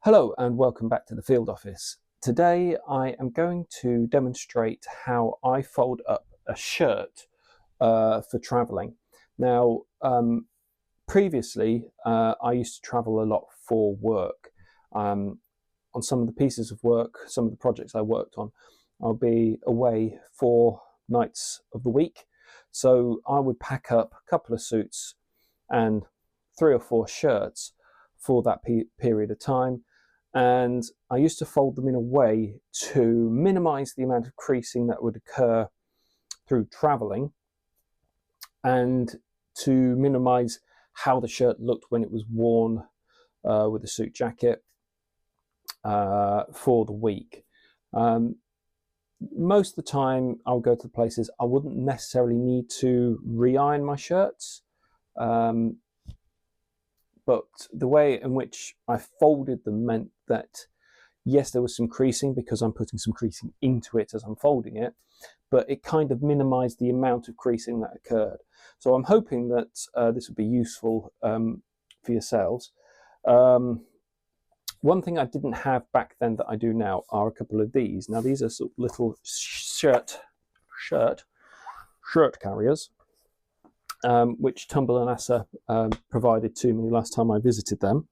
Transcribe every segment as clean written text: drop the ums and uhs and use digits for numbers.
Hello and welcome back to the field office. Today I am going to demonstrate how I fold up a shirt for traveling. Now, previously I used to travel a lot for work. On some of the pieces of work, some of the projects I worked on, I'll be away 4 nights of the week. So I would pack up a couple of suits and 3 or 4 shirts for that period of time. And I used to fold them in a way to minimize the amount of creasing that would occur through traveling and to minimize how the shirt looked when it was worn with a suit jacket for the week. Most of the time I'll go to places I wouldn't necessarily need to re-iron my shirts. But the way in which I folded them meant that, yes, there was some creasing because I'm putting some creasing into it as I'm folding it, but it kind of minimized the amount of creasing that occurred. So I'm hoping that this would be useful for yourselves. One thing I didn't have back then that I do now are a couple of these. Now these are sort of little shirt carriers. Which Tumble and Asa provided to me last time I visited them.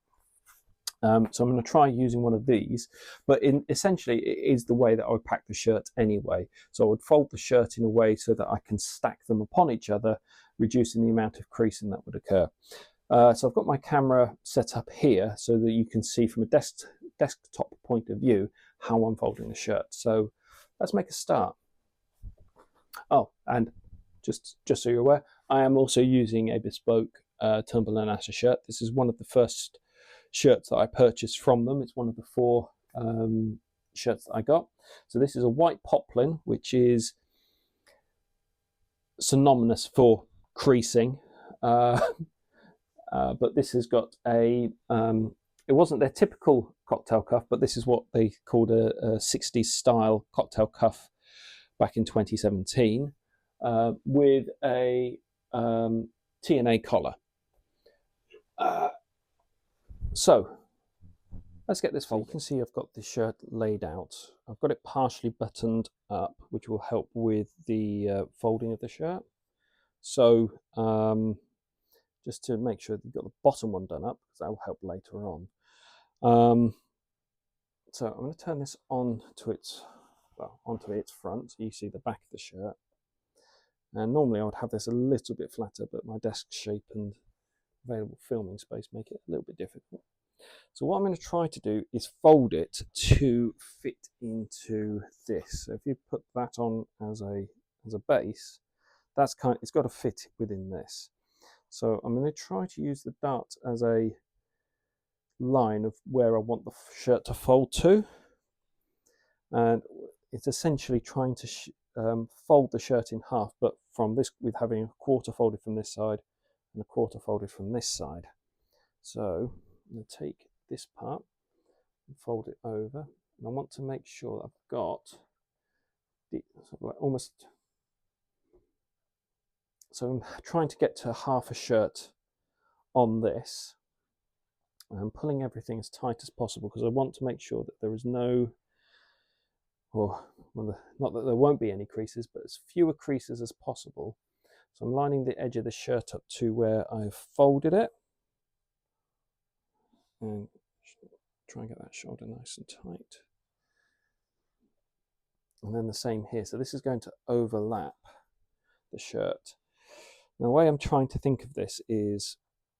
So I'm going to try using one of these, but essentially it is the way that I would pack the shirt anyway. So I would fold the shirt in a way so that I can stack them upon each other, reducing the amount of creasing that would occur. So I've got my camera set up here so that you can see from a desktop point of view how I'm folding the shirt. So let's make a start. Oh, and just so you're aware, I am also using a bespoke Tumble and Asa shirt. This is one of the first shirts that I purchased from them. It's one of the 4 shirts that I got. So this is a white poplin, which is synonymous for creasing. But this has got a, it wasn't their typical cocktail cuff, but this is what they called a 60s style cocktail cuff back in 2017. With a TNA collar. So let's get this folded. You can see I've got the shirt laid out. I've got it partially buttoned up, which will help with the folding of the shirt. So just to make sure that you've got the bottom one done up, because that will help later on. So I'm going to turn this onto its front, so you see the back of the shirt. And normally I would have this a little bit flatter, but my desk shape and available filming space make it a little bit difficult. So what I'm going to try to do is fold it to fit into this. So if you put that on as a base, it's got to fit within this. So I'm going to try to use the dart as a line of where I want the shirt to fold to. And it's essentially trying to fold the shirt in half, but from this, with having a quarter folded from this side and a quarter folded from this side. So I'm going to take this part and fold it over, and I want to make sure that I've got almost, so I'm trying to get to half a shirt on this, and I'm pulling everything as tight as possible because I want to make sure that there is no, not that there won't be any creases, but as fewer creases as possible. So I'm lining the edge of the shirt up to where I've folded it, and try and get that shoulder nice and tight. And then the same here. So this is going to overlap the shirt. Now the way I'm trying to think of this is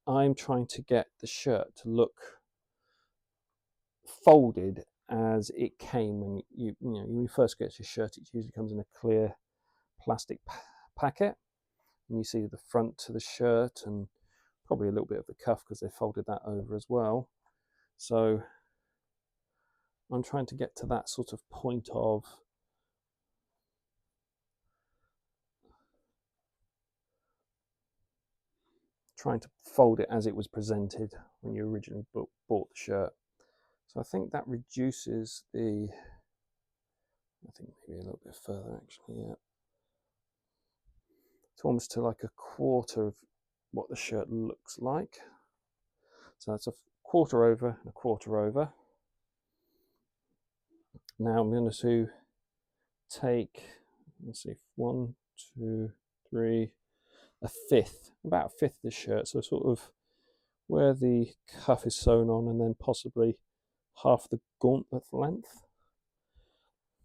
I'm trying to get the shirt to look folded as it came when when you first get your shirt. It usually comes in a clear plastic packet, and you see the front to the shirt and probably a little bit of the cuff because they folded that over as well. So I'm trying to get to that sort of point of trying to fold it as it was presented when you originally bought the shirt. So I think that reduces the, I think maybe a little bit further actually, yeah. It's almost to like a quarter of what the shirt looks like. So that's a quarter over and a quarter over. Now I'm going to take, let's see, 1, 2, 3, about a fifth of the shirt, so sort of where the cuff is sewn on, and then possibly half the gauntlet length.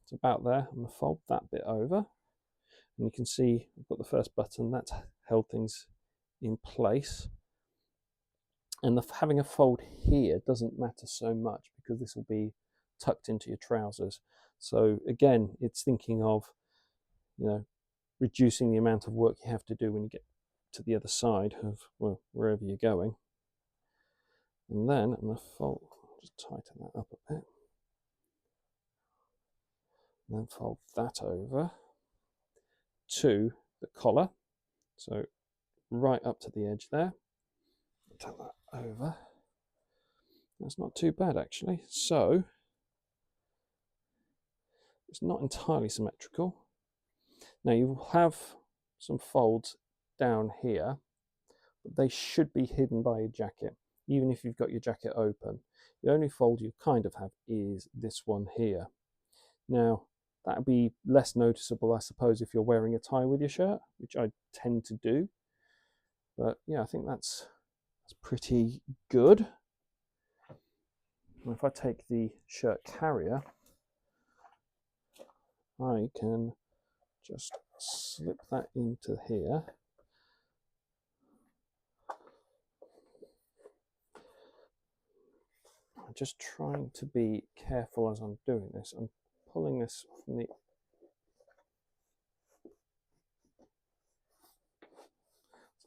It's about there. I'm going to fold that bit over, and you can see I've got the first button that's held things in place. And having a fold here doesn't matter so much because this will be tucked into your trousers. So again, it's thinking of, you know, reducing the amount of work you have to do when you get to the other side of, well, wherever you're going. And then I'm going to fold, just tighten that up a bit. And then fold that over to the collar. So right up to the edge there. Turn that over. That's not too bad actually. So it's not entirely symmetrical. Now you have some folds down here, but they should be hidden by your jacket, even if you've got your jacket open. The only fold you kind of have is this one here. Now that would be less noticeable, I suppose, if you're wearing a tie with your shirt, which I tend to do. But yeah, I think that's pretty good. And if I take the shirt carrier, I can just slip that into here. I'm just trying to be careful as I'm doing this. I'm pulling this from the...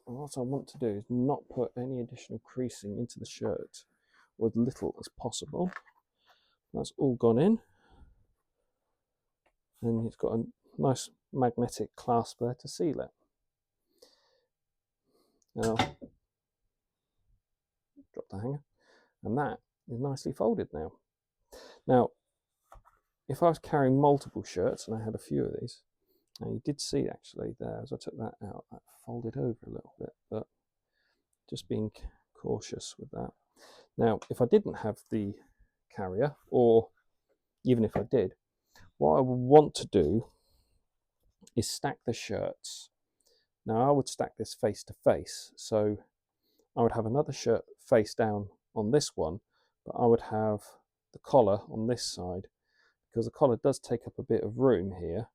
What I want to do is not put any additional creasing into the shirt, or as little as possible. That's all gone in. And it's got a nice magnetic clasp there to seal it. Now, drop the hanger. And that is nicely folded now. Now, if I was carrying multiple shirts, and I had a few of these, now you did see actually there, as I took that out, that folded over a little bit, but just being cautious with that. Now, if I didn't have the carrier, or even if I did, what I would want to do is stack the shirts. Now, I would stack this face to face, so I would have another shirt face down on this one, but I would have the collar on this side, because the collar does take up a bit of room here.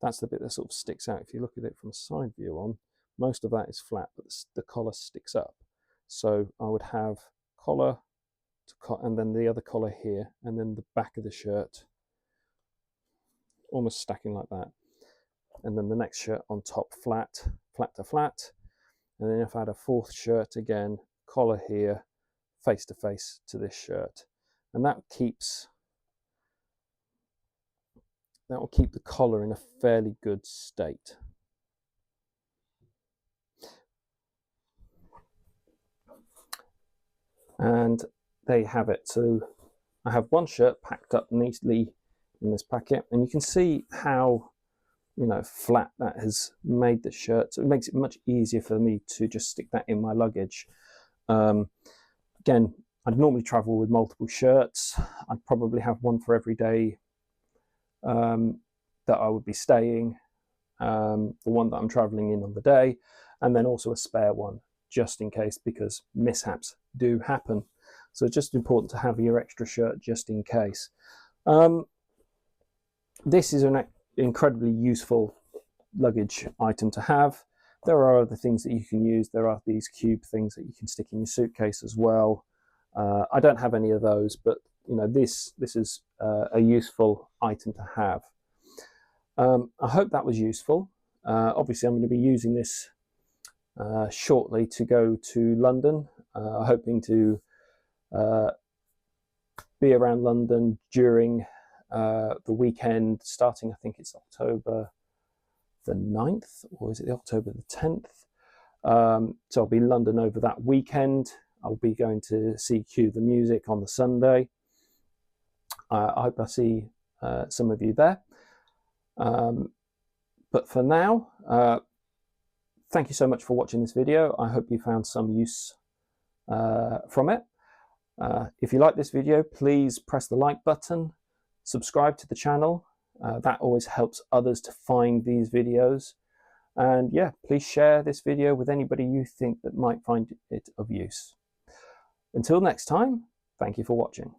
That's the bit that sort of sticks out. If you look at it from a side view on, most of that is flat, but the collar sticks up. So I would have collar and then the other collar here, and then the back of the shirt almost stacking like that. And then the next shirt on top, flat to flat. And then if I had a fourth shirt, again, collar here, face to face to this shirt. And that will keep the collar in a fairly good state. And there you have it. So I have one shirt packed up neatly in this packet, and you can see how, you know, flat that has made the shirt. So it makes it much easier for me to just stick that in my luggage. Again, I'd normally travel with multiple shirts. I'd probably have one for every day that I would be staying, the one that I'm traveling in on the day, and then also a spare one just in case, because mishaps do happen. So it's just important to have your extra shirt just in case. This is an incredibly useful luggage item to have. There are other things that you can use. There are these cube things that you can stick in your suitcase as well. I don't have any of those, but you know, this is a useful item to have. I hope that was useful. Obviously, I'm going to be using this shortly to go to London, hoping to be around London during the weekend, starting, I think it's October the 9th, or is it October the 10th? So I'll be in London over that weekend. I'll be going to see Cue the Music on the Sunday. I hope I see some of you there. But for now, thank you so much for watching this video. I hope you found some use from it. If you like this video, please press the like button, subscribe to the channel. That always helps others to find these videos. And yeah, please share this video with anybody you think that might find it of use. Until next time, thank you for watching.